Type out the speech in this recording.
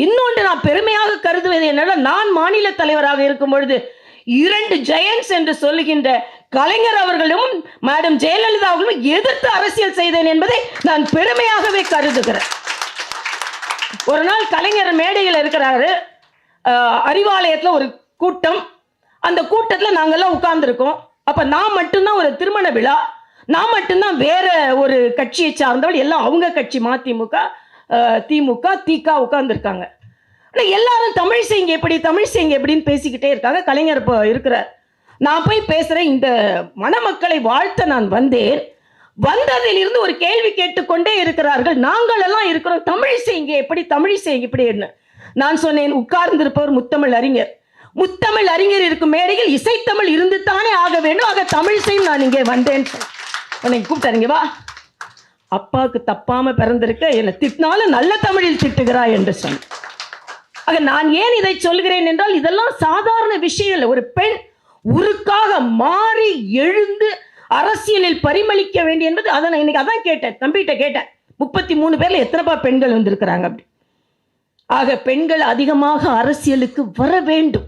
இன்னொன்று நான் பெருமையாக கருதுவது என்னன்னா, நான் மாநில தலைவராக இருக்கும் பொழுது 2 ஜெயன்ஸ் என்று சொல்லுகின்ற கலைஞர் அவர்களும் மேடம் ஜெயலலிதா அவர்களும் எதிர்த்து அரசியல் செய்தேன் என்பதை நான் பெருமையாகவே கருதுகிறேன். ஒரு நாள் கலைஞர் மேடையில் இருக்கிறாரு, அறிவாலயத்தில் ஒரு கூட்டம். அந்த கூட்டத்தில் நாங்கெல்லாம் உட்கார்ந்துருக்கோம். அப்போ நான் மட்டும்தான் ஒரு திருமண விழா, நான் மட்டும்தான் வேற ஒரு கட்சியை சார்ந்தவள், எல்லாம் அவங்க கட்சி மதிமுக, திமுக, திக உட்கார்ந்துருக்காங்க. ஆனால் எல்லாரும் தமிழ் செய்யுங்க எப்படி, தமிழ் செய்யுங்க எப்படின்னு பேசிக்கிட்டே இருக்காங்க. கலைஞர் இப்போ இருக்கிறார். நான் போய் பேசுகிறேன், இந்த மணமக்களை வாழ்த்த நான் வந்தேன். வந்ததிலிருந்து ஒரு கேள்வி கேட்டுக்கொண்டே இருக்கிறார்கள். நாங்கள் எல்லாம் இருக்கிறோம், தமிழ் செய்யுங்க எப்படி, தமிழ் செய்யுங்க இப்படி என்ன. நான் சொன்னேன், உட்கார்ந்திருப்பவர் முத்தமிழ் அறிஞர். முத்தமிழ் அறிஞர் இருக்கும் மேடையில் இசைத்தமிழ் இருந்து தானே ஆக வேண்டும். ஆக தமிழ் செய்யும் நான் இங்கே வந்தேன். உன்னை கூப்பிட்டாருங்க, வா, அப்பாவுக்கு தப்பாம பிறந்திருக்க, என்னை திட்டினாலும் நல்ல தமிழில் திட்டுகிறாய் என்று சொன்ன. ஆக நான் ஏன் இதை சொல்கிறேன் என்றால், இதெல்லாம் சாதாரண விஷயம் இல்லை. ஒரு பெண் உருக்காக மாறி எழுந்து அரசியலில் பரிமளிக்க வேண்டிய என்பது, அதை நான் இன்னைக்கு அதான் கேட்டேன், தம்பிகிட்ட கேட்டேன், 33 பேர்ல எத்தனைப்பா பெண்கள் வந்திருக்கிறாங்க அப்படி. ஆக பெண்கள் அதிகமாக அரசியலுக்கு வர வேண்டும்.